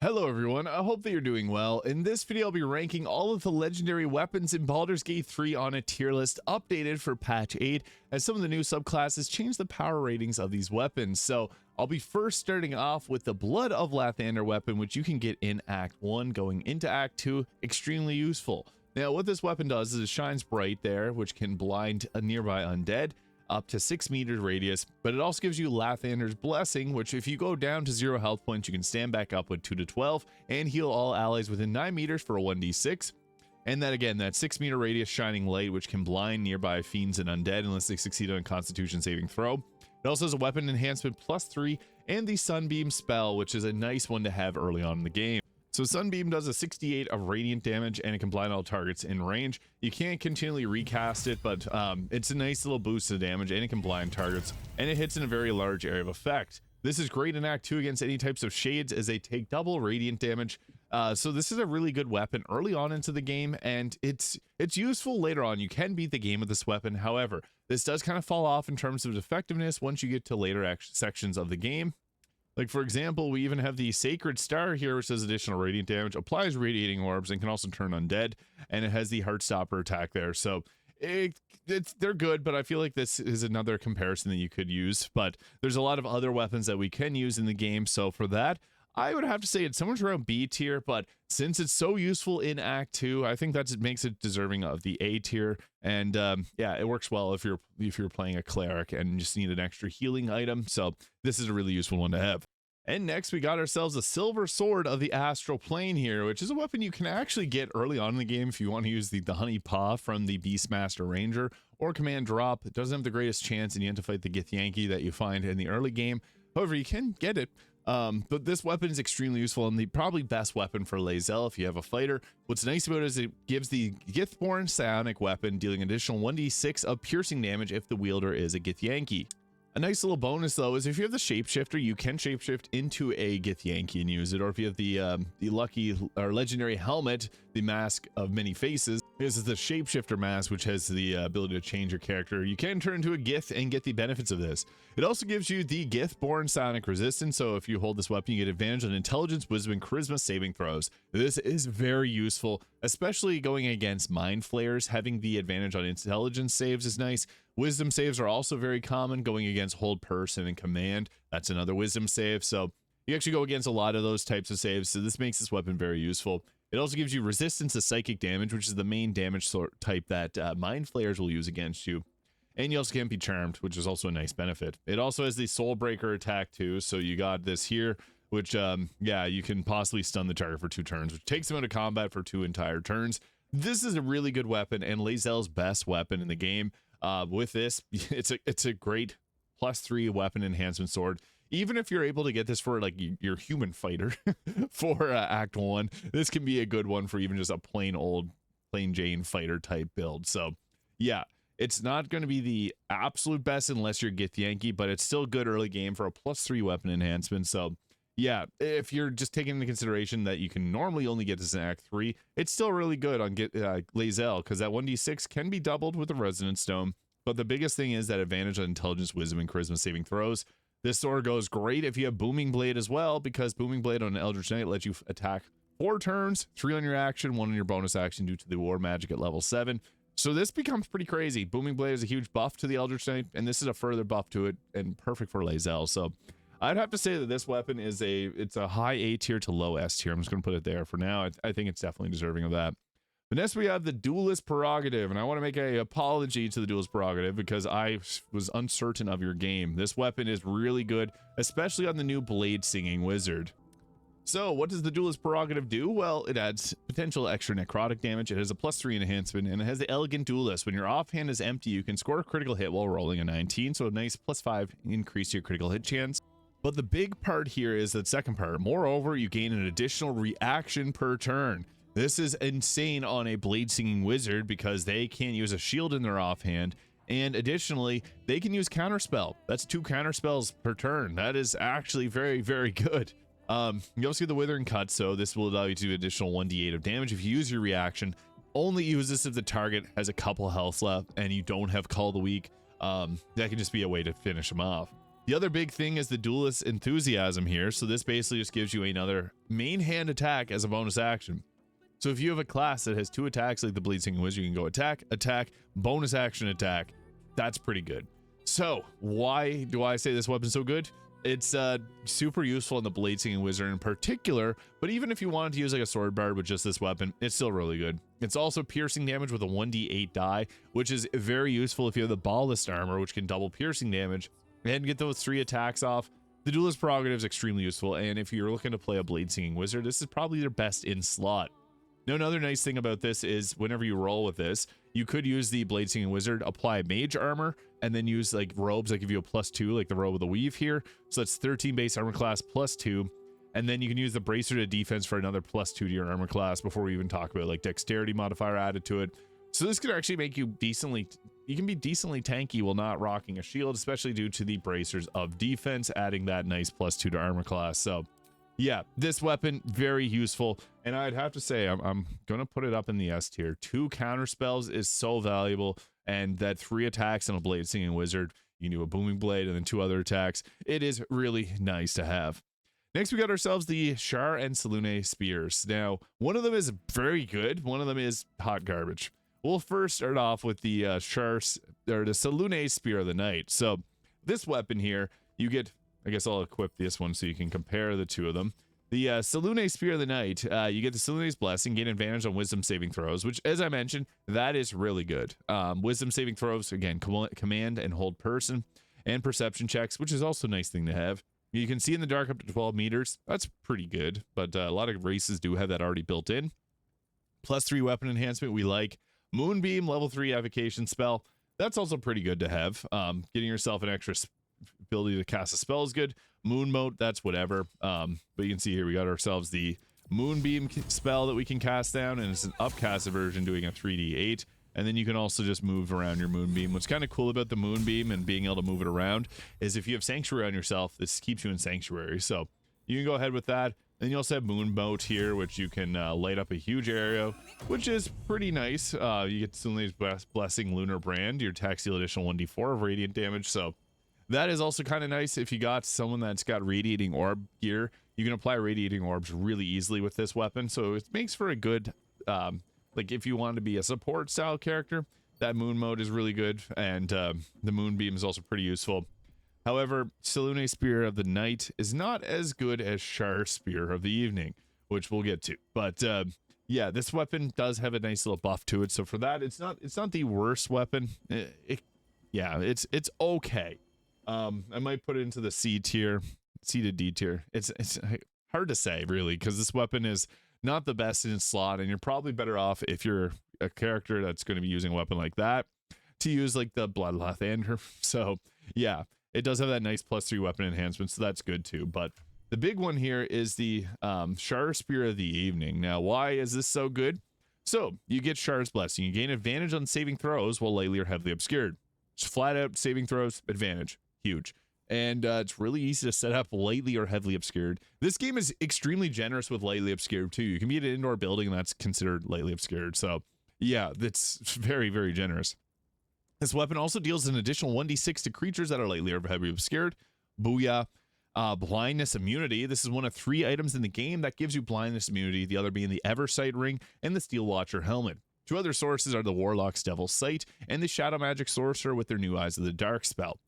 Hello everyone, I hope that you're doing well. In this video I'll be ranking all of the legendary weapons in Baldur's Gate 3 on a tier list updated for patch 8 as some of the new subclasses change the power ratings of these weapons. So I'll be first starting off with the Blood of Lathander weapon, which you can get in Act 1 going into Act 2, extremely useful. Now what this weapon does is it shines bright there, which can blind a nearby undead up to 6 meters radius, but it also gives you Lathander's Blessing, which if you go down to 0 health points, you can stand back up with 2 to 12 and heal all allies within 9 meters for a 1d6. And then again, that 6 meter radius shining light, which can blind nearby fiends and undead unless they succeed on a Constitution saving throw. It also has a weapon enhancement +3 and the Sunbeam spell, which is a nice one to have early on in the game. So Sunbeam does a 68 of radiant damage and it can blind all targets in range. You can't continually recast it, but it's a nice little boost to damage and it can blind targets and it hits in a very large area of effect. This is great in Act 2 against any types of shades as they take double radiant damage. So this is a really good weapon early on into the game, and it's useful later on. You can beat the game with this weapon. However, this does kind of fall off in terms of effectiveness once you get to later sections of the game. Like, for example, we even have the Sacred Star here, which does additional radiant damage, applies radiating orbs, and can also turn undead, and it has the Heartstopper attack there. So they're good, but I feel like this is another comparison that you could use. But there's a lot of other weapons that we can use in the game, so for that, I would have to say it's somewhere around B tier, but since it's so useful in Act 2, I think that makes it deserving of the A tier. And yeah, it works well if you're playing a cleric and just need an extra healing item. So this is a really useful one to have. And next we got ourselves a Silver Sword of the Astral Plane here, which is a weapon you can actually get early on in the game if you want to use the Honey Paw from the Beastmaster Ranger or Command Drop. It doesn't have the greatest chance and you have to fight the Githyanki that you find in the early game. However, you can get it. But this weapon is extremely useful and the probably best weapon for Lae'zel if you have a fighter. What's nice about it is it gives the Githborn Psionic weapon dealing additional 1d6 of piercing damage if the wielder is a Githyanki. A nice little bonus though is if you have the Shapeshifter, you can shapeshift into a Githyanki and use it, or if you have the lucky or legendary helmet, the Mask of Many Faces. This is the Shapeshifter mask, which has the ability to change your character. You can turn into a Gith and get the benefits of this. It also gives you the Githborn Psionic Resistance, so if you hold this weapon, you get advantage on Intelligence, Wisdom, and Charisma saving throws. This is very useful, especially going against Mind Flayers. Having the advantage on Intelligence saves is nice. Wisdom saves are also very common, going against Hold Person and Command. That's another Wisdom save, so you actually go against a lot of those types of saves, so this makes this weapon very useful. It also gives you resistance to psychic damage, which is the main damage sort type that Mind Flayers will use against you. And you also can't be charmed, which is also a nice benefit. It also has the Soul Breaker attack too, so you got this here, which yeah, you can possibly stun the target for 2 turns, which takes them out of combat for 2 entire turns. This is a really good weapon and Lae'zel's best weapon in the game. With this, it's a great +3 weapon enhancement sword. Even if you're able to get this for like your human fighter for Act 1, this can be a good one for even just a plain Jane fighter type build. So yeah, it's not going to be the absolute best unless you're Githyanki, but it's still good early game for a +3 weapon enhancement. So yeah, if you're just taking into consideration that you can normally only get this in Act 3, it's still really good on Lae'zel, because that 1d6 can be doubled with the Resonance Stone. But the biggest thing is that advantage on Intelligence, Wisdom, and Charisma saving throws. This sword goes great if you have Booming Blade as well, because Booming Blade on an Eldritch Knight lets you attack 4 turns, 3 on your action, 1 on your bonus action due to the War Magic at level 7. So this becomes pretty crazy. Booming Blade is a huge buff to the Eldritch Knight, and this is a further buff to it, and perfect for Lae'zel. So I'd have to say that this weapon is it's a high A tier to low S tier. I'm just going to put it there for now. I think it's definitely deserving of that. But next we have the Duellist Prerogative, and I want to make an apology to the Duellist Prerogative because I was uncertain of your game. This weapon is really good, especially on the new Blade Singing Wizard. So what does the Duellist Prerogative do? Well, it adds potential extra necrotic damage. It has a +3 enhancement, and it has the Elegant Duelist. When your offhand is empty, you can score a critical hit while rolling a 19, so a nice +5 increase your critical hit chance. But the big part here is the second part. Moreover, you gain an additional reaction per turn. This is insane on a Blade Singing Wizard because they can't use a shield in their offhand, and additionally, they can use Counterspell. That's 2 Counterspells per turn. That is actually very, very good. You also get the Withering Cut, so this will allow you to do additional 1d8 of damage if you use your reaction. Only use this if the target has a couple health left and you don't have Call of the Weak. That can just be a way to finish them off. The other big thing is the Duelist Enthusiasm here. So this basically just gives you another main hand attack as a bonus action. So if you have a class that has 2 attacks like the Bleed-Singing Wizard, you can go attack, attack, bonus action attack. That's pretty good. So why do I say this weapon's so good? It's super useful in the Bleed-Singing Wizard in particular, but even if you wanted to use like a Sword Bard with just this weapon, it's still really good. It's also piercing damage with a 1d8 die, which is very useful if you have the Balduran armor, which can double piercing damage, and get those 3 attacks off. The Duelist Prerogative is extremely useful, and if you're looking to play a Bleed-Singing Wizard, this is probably their best in slot. Now, another nice thing about this is whenever you roll with this, you could use the Bleed-Singing Wizard, apply mage armor, and then use like robes that give you a +2, like the robe with the weave here. So that's 13 base armor class +2. And then you can use the bracer to defense for another +2 to your armor class before we even talk about like dexterity modifier added to it. So this could actually make you you can be decently tanky while not rocking a shield, especially due to the bracers of defense, adding that nice +2 to armor class. So yeah, this weapon, very useful. And I'd have to say, I'm going to put it up in the S tier. 2 counter spells is so valuable. And that 3 attacks on a Bleed-Singing Wizard, you can do a Booming Blade and then 2 other attacks. It is really nice to have. Next, we got ourselves the Shar and Selune Spears. Now, one of them is very good. One of them is hot garbage. We'll first start off with the the Selune Spear of the Night. So this weapon here, you get... I guess I'll equip this one so you can compare the 2 of them. The Selune Spear of the Night, you get the Selune's Blessing, gain advantage on wisdom saving throws, which, as I mentioned, that is really good. Wisdom saving throws, again, command and hold person, and perception checks, which is also a nice thing to have. You can see in the dark up to 12 meters. That's pretty good, but a lot of races do have that already built in. +3 weapon enhancement we like. Moonbeam, level 3 evocation spell. That's also pretty good to have. Getting yourself an extra ability to cast a spell is good. Moon Mote, that's whatever. But you can see here we got ourselves the Moonbeam spell that we can cast down, and it's an upcasted version doing a 3d8. And then you can also just move around your Moonbeam. What's kind of cool about the Moonbeam and being able to move it around is if you have Sanctuary on yourself, this keeps you in Sanctuary. So you can go ahead with that. Then you also have Moon Mote here, which you can light up a huge area, which is pretty nice. You get Selune's Blessing Lunar Brand. Your attack deal additional 1d4 of radiant damage. So that is also kind of nice. If you got someone that's got Radiating Orb gear, you can apply Radiating Orbs really easily with this weapon. So it makes for a good, like if you want to be a support style character, that Moon Mode is really good. And the Moonbeam is also pretty useful. However, Selune Spear of the Night is not as good as Shar Spear of the Evening, which we'll get to. But yeah, this weapon does have a nice little buff to it. So for that, it's not the worst weapon. Yeah, it's okay. I might put it into the C tier, C to D tier. It's hard to say really, because this weapon is not the best in its slot, and you're probably better off if you're a character that's going to be using a weapon like that to use like the Blood Lathander. So yeah, it does have that nice +3 weapon enhancement, so that's good too. But the big one here is the Shar Spear of the Evening. Now, why is this so good? So you get Shar's Blessing. You gain advantage on saving throws while lightly or heavily obscured. Just flat out saving throws, advantage. Huge. And it's really easy to set up lightly or heavily obscured. This game is extremely generous with lightly obscured too. You can be in an indoor building and that's considered lightly obscured. So yeah, that's very, very generous. This weapon also deals an additional 1d6 to creatures that are lightly or heavily obscured. Booyah. Blindness immunity. This is one of 3 items in the game that gives you blindness immunity, the other being the Eversight Ring and the Steel Watcher Helmet. 2 other sources are the Warlock's Devil's Sight and the Shadow Magic Sorcerer with their new Eyes of the Dark spell.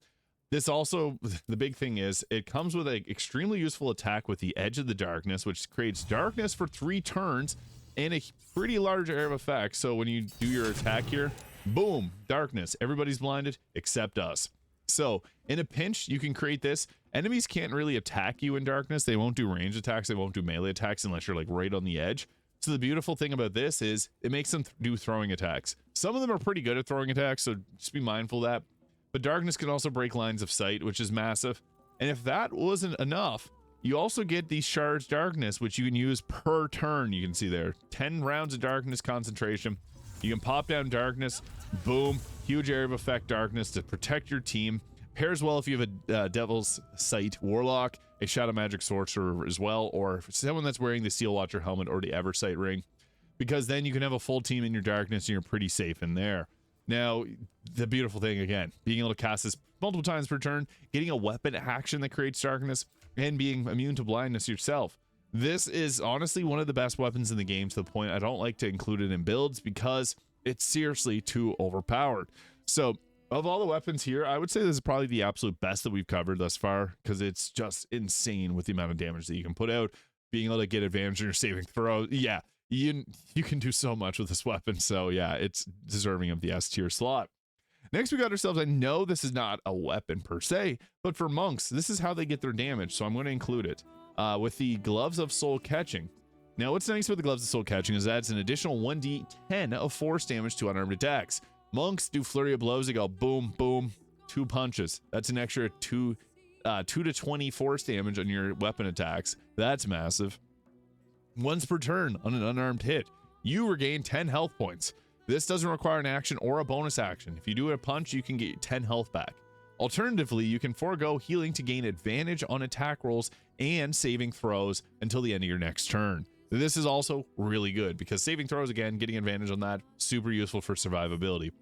This also, the big thing is, it comes with an extremely useful attack with the Edge of the Darkness, which creates darkness for 3 turns and a pretty large area of effect. So when you do your attack here, boom, darkness. Everybody's blinded except us. So in a pinch, you can create this. Enemies can't really attack you in darkness. They won't do range attacks. They won't do melee attacks unless you're like right on the edge. So the beautiful thing about this is it makes them do throwing attacks. Some of them are pretty good at throwing attacks, so just be mindful of that. But darkness can also break lines of sight, which is massive. And if that wasn't enough, you also get the Shards Darkness, which you can use per turn. You can see there, 10 rounds of darkness concentration. You can pop down darkness, boom, huge area of effect darkness to protect your team. Pairs well if you have a Devil's Sight Warlock, a Shadow Magic Sorcerer as well, or someone that's wearing the Steel Watcher Helmet or the Eversight Ring, because then you can have a full team in your darkness and you're pretty safe in there. Now, the beautiful thing again, being able to cast this multiple times per turn, getting a weapon action that creates darkness, and being immune to blindness yourself. This is honestly one of the best weapons in the game, to the point I don't like to include it in builds because it's seriously too overpowered. So of all the weapons here, I would say this is probably the absolute best that we've covered thus far, because it's just insane with the amount of damage that you can put out, being able to get advantage in your saving throw. Yeah, you can do so much with this weapon. So yeah, it's deserving of the S tier slot. Next, we got ourselves, I know this is not a weapon per se, but for monks, this is how they get their damage, so I'm going to include it with the Gloves of Soul Catching. Now, what's nice about the Gloves of Soul Catching is that it's an additional 1d10 of force damage to unarmed attacks. Monks do flurry of blows. They go boom, boom, 2 punches. That's an extra 2 to 20 force damage on your weapon attacks. That's massive. Once per turn on an unarmed hit, you regain 10 health points. This doesn't require an action or a bonus action. If you do a punch, you can get 10 health back. Alternatively, you can forego healing to gain advantage on attack rolls and saving throws until the end of your next turn. This is also really good because saving throws, again, getting advantage on that, super useful for survivability.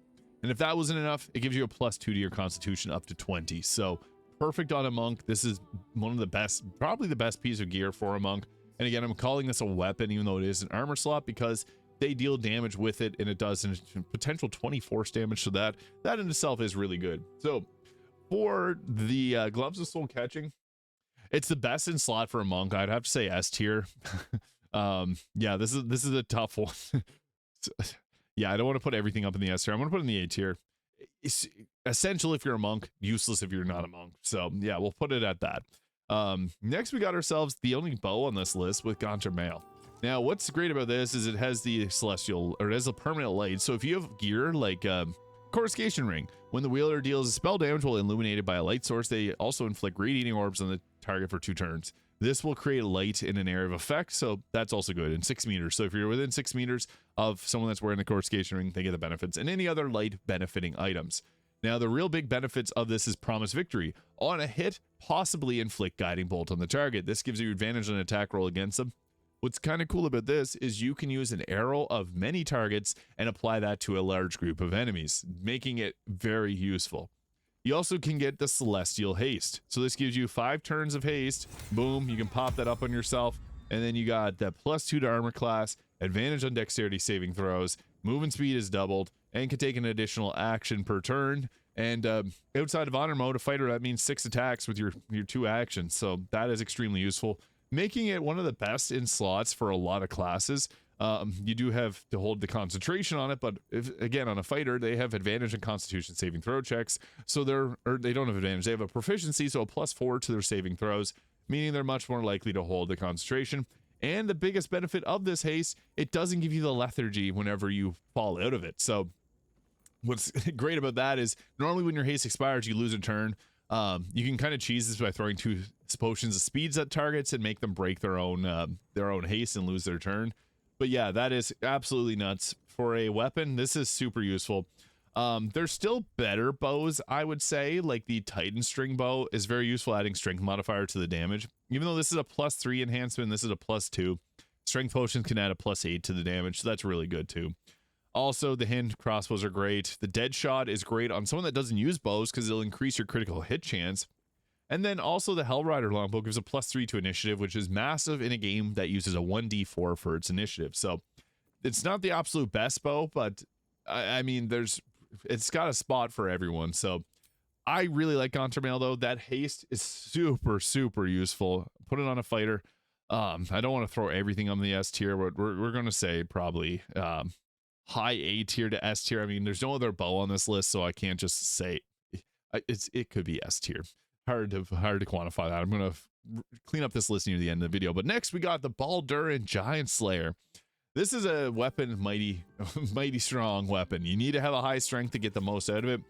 And if that wasn't enough, it gives you a +2 to your constitution up to 20. So perfect on a monk. This is one of the best, probably the best piece of gear for a monk. And again, I'm calling this a weapon, even though it is an armor slot, because they deal damage with it, and it does a potential 20 force damage. So that in itself is really good. So for the Gloves of Soul Catching, it's the best in slot for a monk. I'd have to say S tier. Yeah, this is a tough one. Yeah, I don't want to put everything up in the S tier. I'm going to put it in the A tier. It's essential if you're a monk, useless if you're not a monk. So yeah, we'll put it at that. Next, we got ourselves the only bow on this list with Gontr Mael. Now, what's great about this is it has the celestial, or it has a permanent light. So if you have gear like Coruscation Ring, when the wielder deals a spell damage while illuminated by a light source, they also inflict radiating orbs on the target for 2 turns. This will create light in an area of effect, so that's also good in 6 meters. So if you're within 6 meters of someone that's wearing the Coruscation Ring, they get the benefits, and any other light benefiting items. Now, the real big benefits of this is Promise Victory. On a hit, possibly inflict Guiding Bolt on the target. This gives you advantage on an attack roll against them. What's kind of cool about this is you can use an arrow of many targets and apply that to a large group of enemies, making it very useful. You also can get the Celestial Haste. So this gives you 5 turns of haste. Boom, you can pop that up on yourself. And then you got that +2 to armor class, advantage on dexterity saving throws, movement speed is doubled, and can take an additional action per turn. And outside of honor mode, a fighter, that means 6 attacks with your 2 actions. So that is extremely useful, making it one of the best in slots for a lot of classes. You do have to hold the concentration on it, but again, on a fighter, they have advantage in constitution saving throw checks. So they don't have advantage. They have a proficiency, so a +4 to their saving throws, meaning they're much more likely to hold the concentration. And the biggest benefit of this haste, it doesn't give you the lethargy whenever you fall out of it. So what's great about that is normally when your haste expires, you lose a turn. You can kind of cheese this by throwing 2 potions of speeds at targets and make them break their own haste and lose their turn. But yeah, that is absolutely nuts. For a weapon, this is super useful. There's still better bows, I would say, like the Titan String Bow is very useful, adding strength modifier to the damage. Even though this is a +3 enhancement, this is a +2. Strength potions can add a +8 to the damage, so that's really good too. Also, the hand crossbows are great. The Dead Shot is great on someone that doesn't use bows because it'll increase your critical hit chance. And then also the Hellrider Longbow gives a +3 to initiative, which is massive in a game that uses a 1d4 for its initiative. So it's not the absolute best bow, but I mean, it's got a spot for everyone. So I really like Gontr Mael though. That haste is super, super useful. Put it on a fighter. I don't want to throw everything on the S tier, but we're going to say probably high A tier to S tier. I mean, there's no other bow on this list, so I can't just say it could be S tier. Hard to quantify that. I'm going to clean up this list near the end of the video. But next, we got the Balduran Giantslayer. This is a weapon, mighty strong weapon. You need to have a high strength to get the most out of it,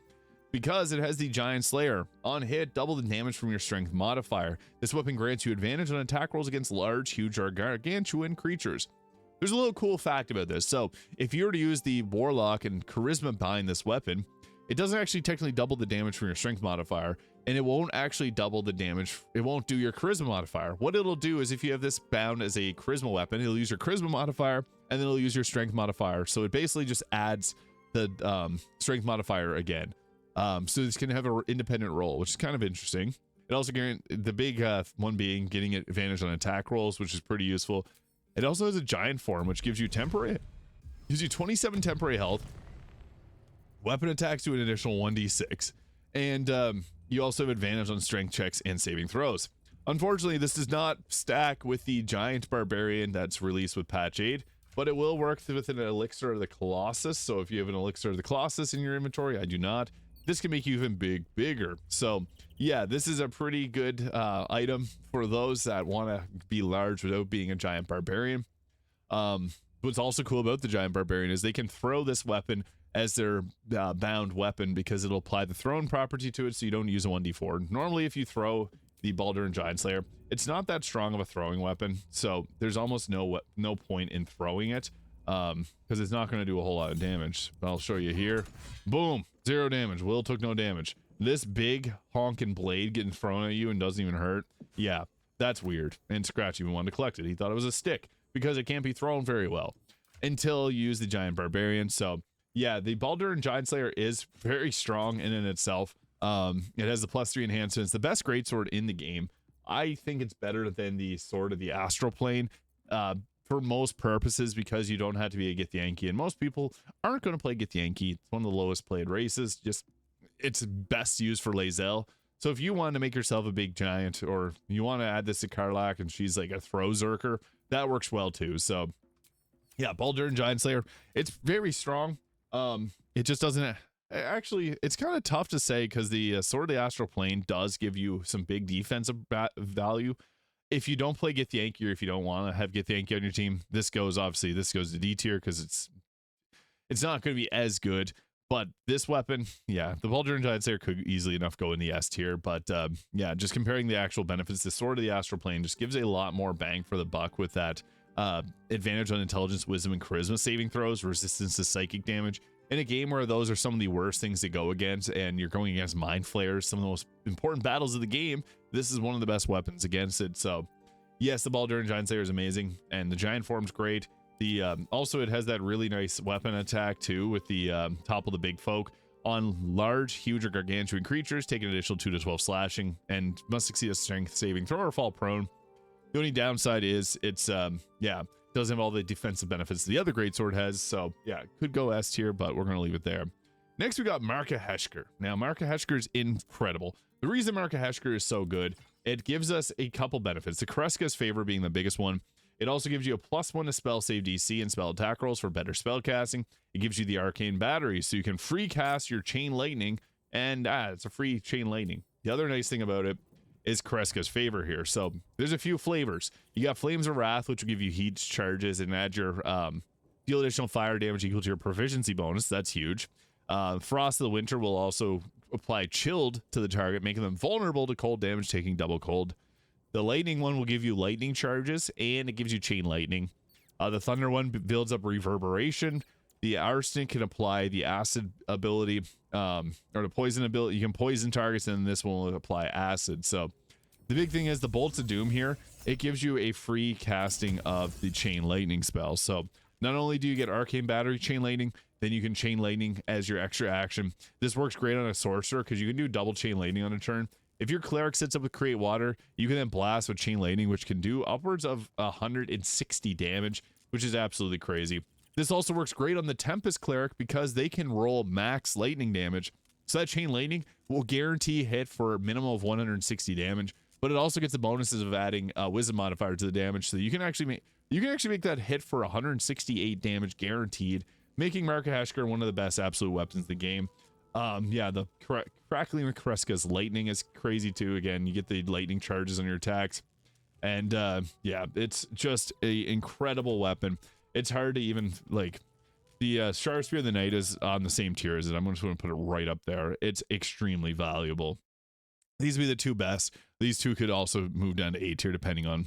because it has the Giantslayer. On hit, double the damage from your strength modifier. This weapon grants you advantage on attack rolls against large, huge, or gargantuan creatures. There's a little cool fact about this. So if you were to use the Warlock and Charisma behind this weapon, it doesn't actually technically double the damage from your strength modifier, and it won't actually double the damage. It won't do your charisma modifier. What it'll do is if you have this bound as a charisma weapon, it'll use your charisma modifier, and then it'll use your strength modifier. So it basically just adds strength modifier again. So this can have an independent roll, which is kind of interesting. It also the big one being getting advantage on attack rolls, which is pretty useful. It also has a giant form, which gives you 27 temporary health. Weapon attacks do an additional 1d6, and you also have advantage on strength checks and saving throws. Unfortunately, this does not stack with the giant barbarian that's released with patch 8, but it will work with an elixir of the Colossus. So if you have an elixir of the Colossus in your inventory, I do not, this can make you even bigger. So yeah, this is a pretty good item for those that want to be large without being a giant barbarian. What's also cool about the giant barbarian is they can throw this weapon as their bound weapon, because it'll apply the thrown property to it, so you don't use a 1d4. Normally, if you throw the Balduran Giantslayer, it's not that strong of a throwing weapon, so there's almost no point in throwing it, because it's not going to do a whole lot of damage. I'll show you here. Boom, 0 damage. Will took no damage. This big honking blade getting thrown at you and doesn't even hurt. Yeah, that's weird. And Scratch even wanted to collect it. He thought it was a stick because it can't be thrown very well until you use the giant barbarian. So yeah, the Balduran Giantslayer is very strong in itself. It has the +3 enhancement. It's the best greatsword in the game. I think it's better than the Sword of the Astral Plane for most purposes, because you don't have to be a Githyanki, and most people aren't going to play Githyanki. It's one of the lowest played races. Just it's best used for Lae'zel. So if you want to make yourself a big giant, or you want to add this to Karlach and she's like a throw zerker, that works well too. So yeah, Balduran Giantslayer, it's very strong. It just doesn't actually, it's kind of tough to say, because the Sword of the Astral Plane does give you some big defensive value. If you don't play Githyanki, or if you don't want to have Githyanki on your team, this goes to D tier, because it's not going to be as good. But this weapon, yeah, the Balduran Giantslayer could easily enough go in the S tier. But yeah, just comparing the actual benefits, the Sword of the Astral Plane just gives a lot more bang for the buck with that advantage on intelligence, wisdom, and charisma saving throws, resistance to psychic damage. In a game where those are some of the worst things to go against, and you're going against mind flayers, some of the most important battles of the game, this is one of the best weapons against it. So yes, the Balduran Giantslayer is amazing, and the giant form's great. The also, it has that really nice weapon attack too, with the topple the big folk on large, huge, or gargantuan creatures. Take an additional 2 to 12 slashing, and must succeed a strength saving throw or fall prone. The only downside is it's yeah, doesn't have all the defensive benefits the other greatsword has. So yeah, could go S tier, but we're gonna leave it there. Next we got Markoheshkir. Now Markoheshkir is incredible. The reason Markoheshkir is so good, it gives us a couple benefits. The Kreska's favor being the biggest one. It also gives you a +1 to spell save DC and spell attack rolls for better spell casting. It gives you the arcane battery, so you can free cast your chain lightning, and it's a free chain lightning. The other nice thing about it is Kreska's favor here. So there's a few flavors. You got Flames of Wrath, which will give you heat charges and add your deal additional fire damage equal to your proficiency bonus. That's huge. Frost of the Winter will also apply chilled to the target, making them vulnerable to cold damage, taking double cold. The lightning one will give you lightning charges, and it gives you chain lightning. The thunder one builds up reverberation. The arsenic can apply the acid ability, or the poison ability. You can poison targets, and this one will apply acid. So the big thing is the bolts of doom here. It gives you a free casting of the chain lightning spell. So not only do you get arcane battery chain lightning, then you can chain lightning as your extra action. This works great on a sorcerer, because you can do double chain lightning on a turn. If your cleric sits up with create water, you can then blast with chain lightning, which can do upwards of 160 damage, which is absolutely crazy. This also works great on the Tempest cleric, because they can roll max lightning damage. So that chain lightning will guarantee hit for a minimum of 160 damage, but it also gets the bonuses of adding a wisdom modifier to the damage, so you can actually make that hit for 168 damage guaranteed, making Markoheshkir one of the best absolute weapons in the game. Yeah, the crackling with Kreska's lightning is crazy too. Again, you get the lightning charges on your attacks, and yeah, it's just a incredible weapon. It's hard to even, like, the Shar Spear of the Night is on the same tier as it. I'm just going to put it right up there. It's extremely valuable. These would be the two best. These two could also move down to A tier, depending on,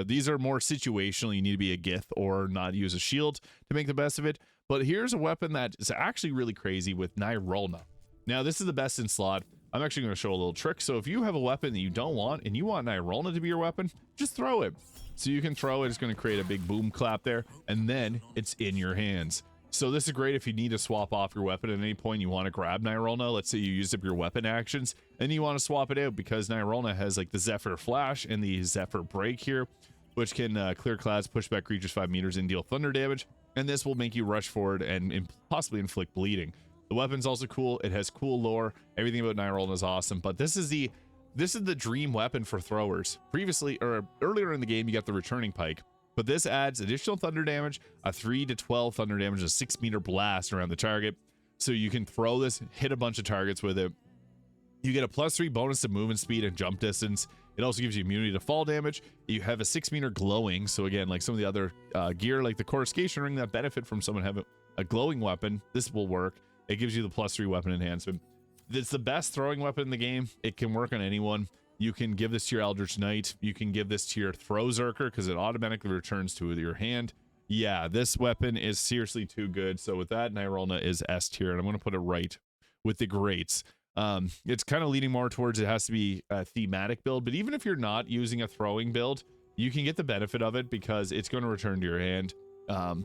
these are more situational. You need to be a Gith or not use a shield to make the best of it. But here's a weapon that is actually really crazy with Nyrulna. Now, this is the best in slot. I'm actually going to show a little trick. So if you have a weapon that you don't want, and you want Nyrulna to be your weapon, just throw it. So you can throw it. It's going to create a big boom clap there, and then it's in your hands. So this is great if you need to swap off your weapon at any point. You want to grab Nyrulna. Let's say you used up your weapon actions and you want to swap it out, because Nyrulna has like the Zephyr Flash and the Zephyr Break here, which can clear clouds, push back creatures 5 meters, and deal thunder damage. And this will make you rush forward and possibly inflict bleeding. The weapon's also cool. It has cool lore. Everything about Nyrulna is awesome. But this is the dream weapon for throwers. Previously, or earlier in the game, you got the returning pike. But this adds additional thunder damage, a 3 to 12 thunder damage, a 6-meter blast around the target. So you can throw this, hit a bunch of targets with it. You get a +3 bonus to movement speed and jump distance. It also gives you immunity to fall damage. You have a 6-meter glowing. So again, like some of the other gear, like the coruscation ring that benefit from someone having a glowing weapon, this will work. It gives you the +3 weapon enhancement. It's the best throwing weapon in the game. It can work on anyone. You can give this to your Eldritch Knight. You can give this to your Throw Zerker because it automatically returns to your hand. Yeah, this weapon is seriously too good. So with that, Nyrulna is S tier, and I'm going to put it right with the greats. It's kind of leaning more towards it has to be a thematic build, but even if you're not using a throwing build, you can get the benefit of it because it's going to return to your hand.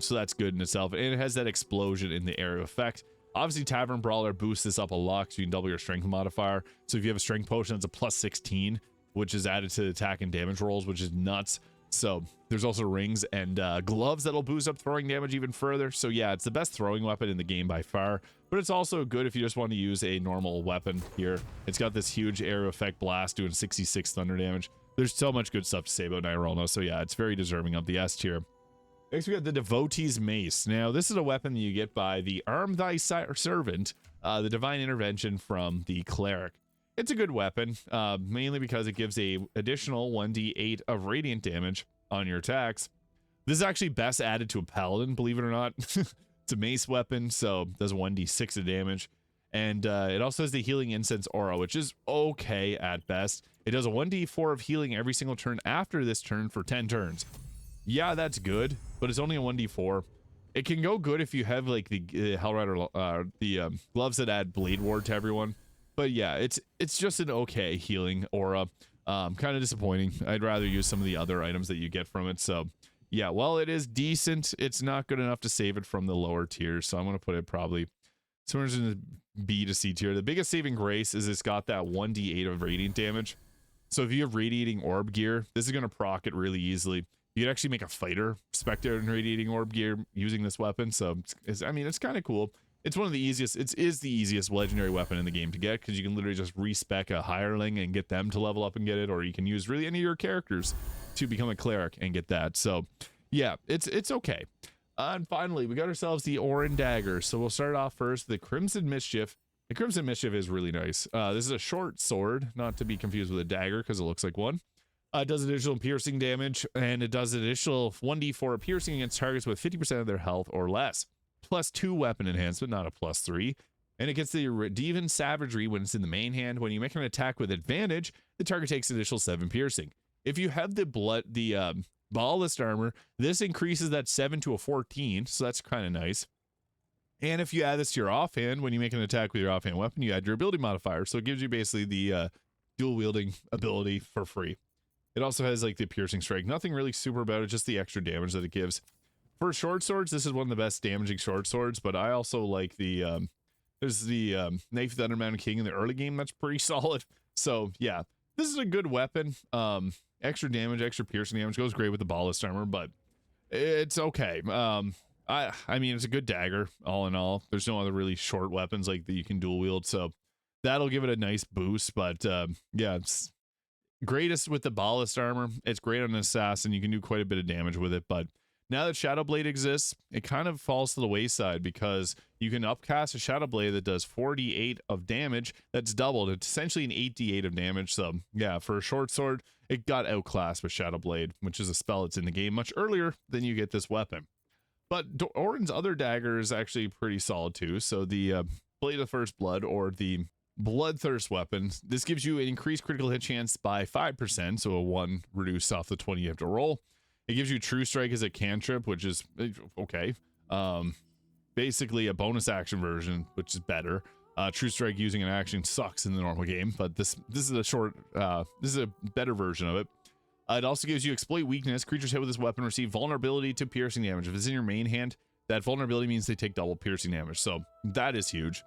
So that's good in itself. And it has that explosion in the area effect. Obviously, Tavern Brawler boosts this up a lot, so you can double your strength modifier. So if you have a strength potion, it's a +16, which is added to the attack and damage rolls, which is nuts. So there's also rings and gloves that'll boost up throwing damage even further. So yeah, it's the best throwing weapon in the game by far, but it's also good if you just want to use a normal weapon here. It's got this huge area effect blast doing 66 thunder damage. There's so much good stuff to say about Nyrulna. So yeah, it's very deserving of the S tier. Next, we got the Devotee's Mace. Now, this is a weapon that you get by the Arm Thy Servant, the Divine Intervention from the Cleric. It's a good weapon, mainly because it gives a additional 1d8 of radiant damage on your attacks. This is actually best added to a Paladin, believe it or not. It's a mace weapon, so it does 1d6 of damage. And it also has the Healing Incense aura, which is okay at best. It does a 1d4 of healing every single turn after this turn for 10 turns. Yeah, that's good, but it's only a 1d4. It can go good if you have like the Hellrider, the gloves that add Blade Ward to everyone. But yeah, it's just an okay healing aura. Kind of disappointing. I'd rather use some of the other items that you get from it. So yeah, while it is decent, it's not good enough to save it from the lower tiers. So I'm going to put it probably somewhere in the B to C tier. The biggest saving grace is it's got that 1d8 of radiant damage. So if you have radiating orb gear, this is going to proc it really easily. You could actually make a fighter spectre in radiating orb gear using this weapon. So I mean, it's kind of cool. It's one of the easiest. It is the easiest legendary weapon in the game to get because you can literally just respec a hireling and get them to level up and get it, or you can use really any of your characters to become a cleric and get that. So yeah, it's okay. And finally, we got ourselves the Orin Dagger. So we'll start off first, the Crimson Mischief. The Crimson Mischief is really nice. This is a short sword, not to be confused with a dagger because it looks like one. It does additional piercing damage, and it does additional 1d4 piercing against targets with 50% of their health or less. +2 weapon enhancement, not a +3. And it gets the Redeeming Savagery when it's in the main hand. When you make an attack with advantage, the target takes additional 7 piercing. If you have the Duellist armor, this increases that 7 to a 14, so that's kind of nice. And if you add this to your offhand, when you make an attack with your offhand weapon, you add your ability modifier. So it gives you basically the dual wielding ability for free. It also has like the piercing strike. Nothing really super about it, just the extra damage that it gives. For short swords, this is one of the best damaging short swords, but I also like the there's the Knife of the Undermountain King in the early game. That's pretty solid. So yeah, this is a good weapon. Extra damage, extra piercing damage goes great with the Duellist armor, but it's okay. I mean, it's a good dagger all in all. There's no other really short weapons like that you can dual wield, so that'll give it a nice boost. But yeah, it's greatest with the Duellist armor. It's great on an assassin. You can do quite a bit of damage with it, but now that Shadow Blade exists, it kind of falls to the wayside because you can upcast a Shadow Blade that does 48 of damage. That's doubled. It's essentially an 8d8 of damage. So yeah, for a short sword, it got outclassed with Shadow Blade, which is a spell that's in the game much earlier than you get this weapon. But Orin's other dagger is actually pretty solid too. So the Blade of First Blood, or the Bloodthirst weapon, this gives you an increased critical hit chance by 5%, so a 1 reduced off the 20 you have to roll. It gives you True Strike as a cantrip, which is okay. Basically a bonus action version, which is better. True Strike using an action sucks in the normal game, but this is a better version of it. It also gives you Exploit Weakness. Creatures hit with this weapon receive vulnerability to piercing damage. If it's in your main hand, that vulnerability means they take double piercing damage, so that is huge.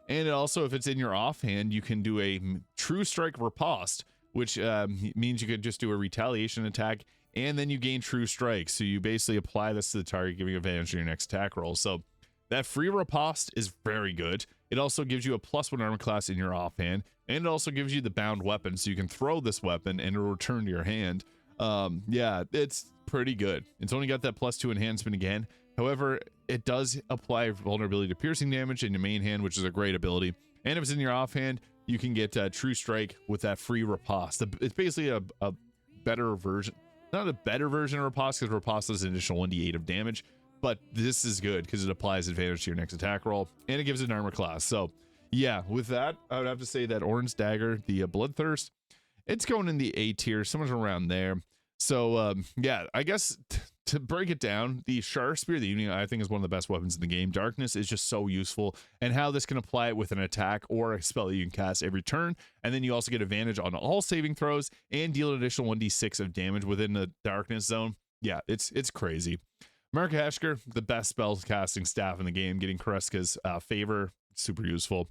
And also, if it's in your offhand, you can do a true strike riposte, which means you could just do a retaliation attack, and then you gain true strike. So you basically apply this to the target, giving advantage to your next attack roll. So that free riposte is very good. It also gives you a +1 armor class in your offhand, and it also gives you the bound weapon, so you can throw this weapon and it'll return to your hand. Yeah, it's pretty good. It's only got that +2 enhancement again. However, it does apply vulnerability to piercing damage in your main hand, which is a great ability. And if it's in your offhand, you can get true strike with that free riposte. It's basically a better version, not a better version of riposte, because riposte does an additional 1d8 of damage, but this is good because it applies advantage to your next attack roll, and it gives it an armor class. So yeah, with that, I would have to say that Orange Dagger, the Bloodthirst, it's going in the A tier, somewhere around there. So yeah, I guess to break it down, the Shar Spear, the Evening, I think is one of the best weapons in the game. Darkness is just so useful, and how this can apply it with an attack or a spell that you can cast every turn, and then you also get advantage on all saving throws and deal an additional 1d6 of damage within the darkness zone. Yeah, it's crazy. Markoheshkir, the best spell casting staff in the game, getting Kreska's favor, super useful.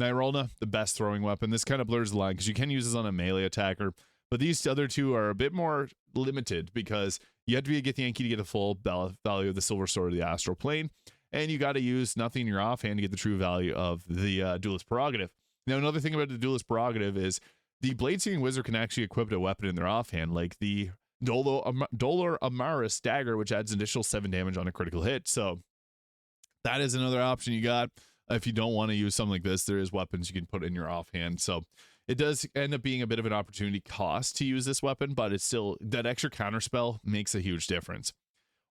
Nyrulna, the best throwing weapon. This kind of blurs the line because you can use this on a melee attacker, but these other two are a bit more limited because you have to be a Githyanki to get the full value of the Silver Sword of the Astral Plane, and you got to use nothing in your offhand to get the true value of the Duelist Prerogative. Now, another thing about the Duelist Prerogative is the Blade-Seeing Wizard can actually equip a weapon in their offhand, like the Dolor Amaris Dagger, which adds an additional 7 damage on a critical hit. So that is another option you got. If you don't want to use something like this, there is weapons you can put in your offhand. So it does end up being a bit of an opportunity cost to use this weapon, but it's still, that extra counterspell makes a huge difference.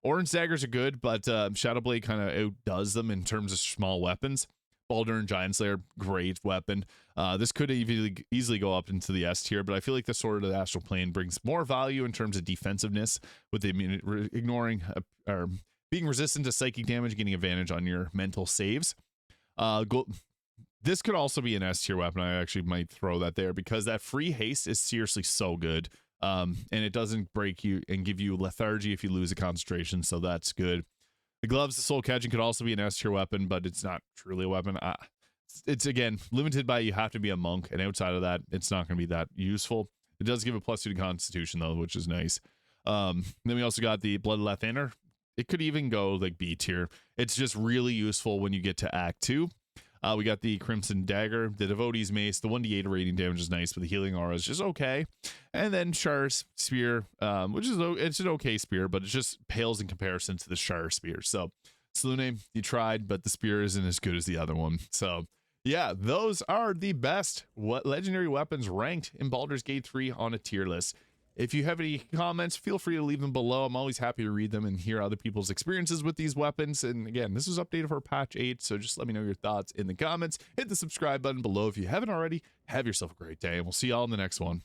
Orange Daggers are good, but Shadowblade kind of outdoes them in terms of small weapons. Balduran Giantslayer, great weapon. This could easily go up into the S tier, but I feel like the Sword of the Astral Plane brings more value in terms of defensiveness, with the ignoring or being resistant to psychic damage, getting advantage on your mental saves. This could also be an S tier weapon. I actually might throw that there because that free haste is seriously so good. And it doesn't break you and give you lethargy if you lose a concentration, so that's good. The gloves, the soul catching, could also be an S tier weapon, but it's not truly a weapon. It's again limited by you have to be a monk, and outside of that, it's not going to be that useful. It does give a +2 to Constitution though, which is nice. Then we also got the Blood Lathander. It could even go like B tier. It's just really useful when you get to Act 2. We got the Crimson Dagger, the Devotee's Mace. The 1d8 rating damage is nice, but the healing aura is just okay. And then Shar's Spear, which is it's an okay spear, but it just pales in comparison to the Shar Spear. So Selune, you tried, but the spear isn't as good as the other one. So yeah, those are the best legendary weapons ranked in Baldur's Gate 3 on a tier list. If you have any comments, feel free to leave them below. I'm always happy to read them and hear other people's experiences with these weapons. And again, this was updated for patch 8, so just let me know your thoughts in the comments. Hit the subscribe button below if you haven't already. Have yourself a great day, and we'll see y'all in the next one.